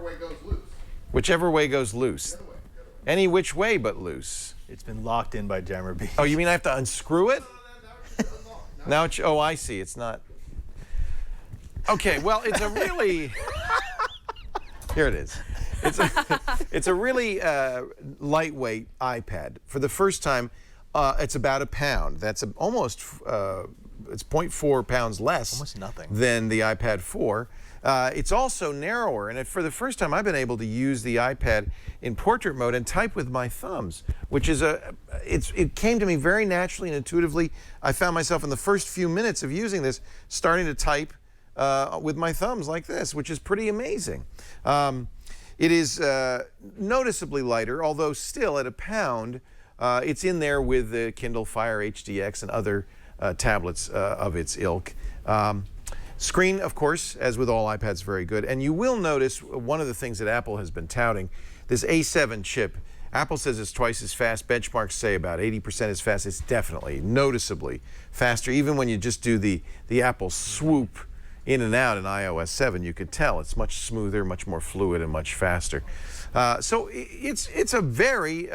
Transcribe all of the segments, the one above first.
way goes loose. Whichever way goes loose. The other way. Any which way but loose. It's been locked in by jammer bead. Oh, you mean I have to unscrew it? No. Now it's, oh, I see. It's not. Okay, well, it's a really. Here it is. It's a really lightweight iPad. For the first time, it's about a pound. That's almost, it's 0.4 pounds less Almost nothing. than the iPad 4. It's also narrower, and for the first time, I've been able to use the iPad in portrait mode and type with my thumbs, which is it came to me very naturally and intuitively. I found myself in the first few minutes of using this starting to type with my thumbs like this, which is pretty amazing. It is noticeably lighter, although still at a pound. It's in there with the Kindle Fire HDX and other tablets of its ilk. Screen, of course, as with all iPads, very good. And you will notice one of the things that Apple has been touting, this A7 chip. Apple says it's twice as fast. Benchmarks say about 80% as fast. It's definitely, noticeably faster. Even when you just do the Apple swoop in and out in iOS 7, you could tell it's much smoother, much more fluid, and much faster. So it's a very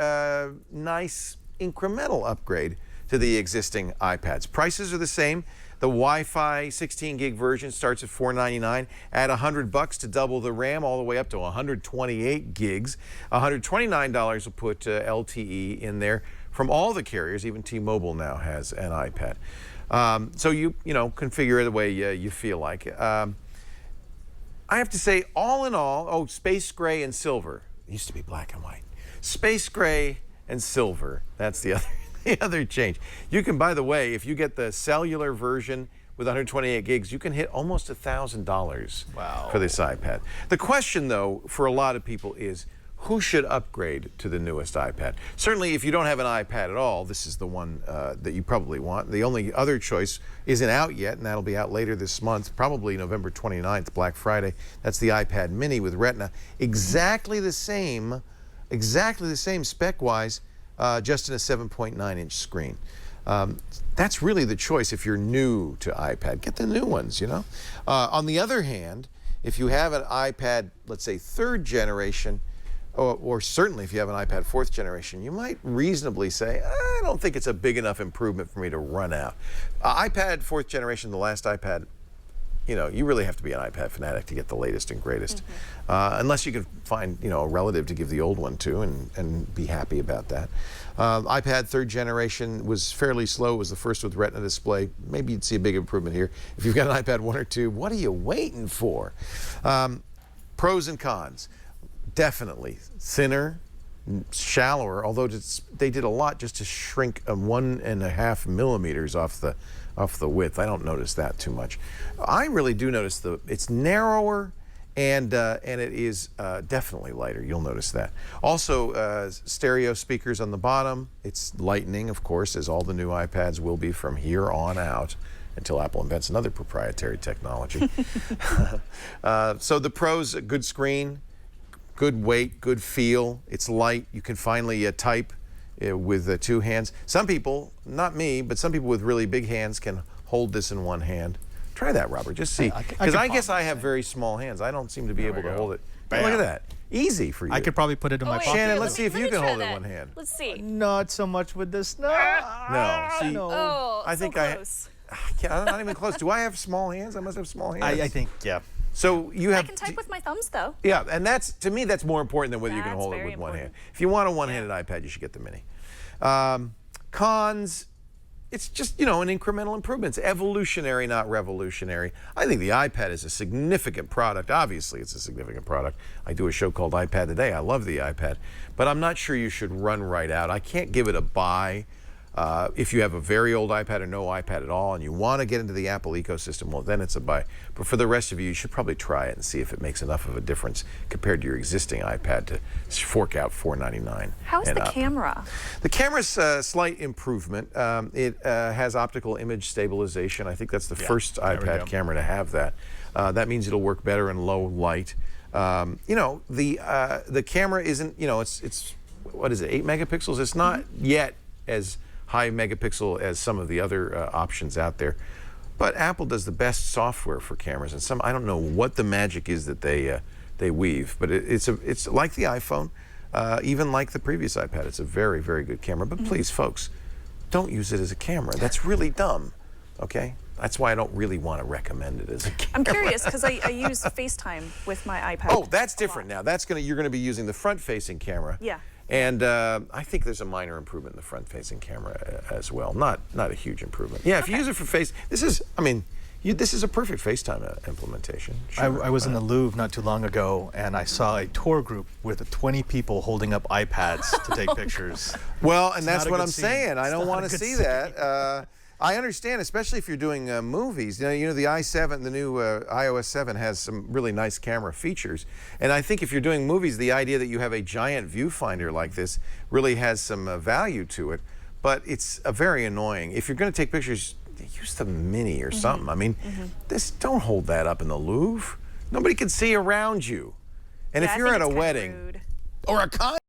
nice incremental upgrade to the existing iPads. Prices are the same. The Wi-Fi 16 gig version starts at $499. Add $100 to double the RAM, all the way up to 128 gigs. $129 will put LTE in there from all the carriers. Even T-Mobile now has an iPad. So you configure it the way you feel like. I have to say, all in all, space gray and silver. It used to be black and white. Space gray and silver. That's the other change. You can, by the way, if you get the cellular version with 128 gigs, you can hit almost $1,000 for this iPad. The question, though, for a lot of people is, who should upgrade to the newest iPad? Certainly, if you don't have an iPad at all, this is the one that you probably want. The only other choice isn't out yet, and that'll be out later this month, probably November 29th, Black Friday. That's the iPad Mini with Retina. Exactly the same spec-wise, just in a 7.9-inch screen. That's really the choice if you're new to iPad. Get the new ones, you know? On the other hand, if you have an iPad, let's say, 3rd generation, or certainly if you have an iPad 4th generation, you might reasonably say, I don't think it's a big enough improvement for me to run out. iPad 4th generation, the last iPad, you really have to be an iPad fanatic to get the latest and greatest. Unless you can find, a relative to give the old one to and be happy about that. iPad 3rd generation was fairly slow. It was the first with Retina display. Maybe you'd see a big improvement here. If you've got an iPad 1 or 2, what are you waiting for? Pros and cons. Definitely thinner, shallower, although they did a lot just to shrink 1.5 millimeters off the width. I don't notice that too much. I really do notice it's narrower and it is definitely lighter. You'll notice that. Also, stereo speakers on the bottom. It's lightning, of course, as all the new iPads will be from here on out, until Apple invents another proprietary technology. So the pros: a good screen, good weight, good feel. It's light. You can finally type with 2 hands. Some people, not me, but some people with really big hands can hold this in one hand. Try that, Robert. Just see. Because I guess I have very small hands. I don't seem to be able to hold it. Look at that. Easy for you. I could probably put it in my pocket. Shannon, let's see if you can hold it in one hand. Let's see. Not so much with this. No. No. See, Oh, I think so close. I'm not even close. Do I have small hands? I must have small hands. I think, yeah. So you have. I can type with my thumbs, though. Yeah, and to me, that's more important than whether you can That's hold it very with one hand. important. If you want a one-handed iPad, you should get the Mini. Cons, it's just, an incremental improvement. It's evolutionary, not revolutionary. I think the iPad is a significant product. Obviously, it's a significant product. I do a show called iPad Today. I love the iPad. But I'm not sure you should run right out. I can't give it a buy. If you have a very old iPad or no iPad at all and you want to get into the Apple ecosystem, well, then it's a buy. But for the rest of you, you should probably try it and see if it makes enough of a difference compared to your existing iPad to fork out $499. How's the camera? The camera's a slight improvement. It has optical image stabilization. I think that's the first iPad camera to have that. That means it'll work better in low light. The camera isn't, it's what is it, 8 megapixels? It's not yet as high megapixel as some of the other options out there. But Apple does the best software for cameras, and I don't know what the magic is that they they weave. But it's like the iPhone, even like the previous iPad. It's a very, very good camera. But please, folks, don't use it as a camera. That's really dumb, okay? That's why I don't really want to recommend it as a camera. I'm curious because I use FaceTime with my iPad. Oh, that's different now. You're going to be using the front-facing camera. Yeah. And I think there's a minor improvement in the front-facing camera as well. Not a huge improvement. Yeah, if you use it for this is a perfect FaceTime implementation. Sure. I was in the Louvre not too long ago, and I saw a tour group with 20 people holding up iPads to take pictures. Well, and It's that's not a what good I'm scene. saying. I It's don't not want a to good see scene. that. I understand, especially if you're doing movies. You know, the i7, the new iOS 7 has some really nice camera features. And I think if you're doing movies, the idea that you have a giant viewfinder like this really has some value to it. But it's very annoying. If you're going to take pictures, use the Mini or something. I mean, don't hold that up in the Louvre. Nobody can see around you. And Yeah, if I you're think at a it's kinda wedding rude. or a concert.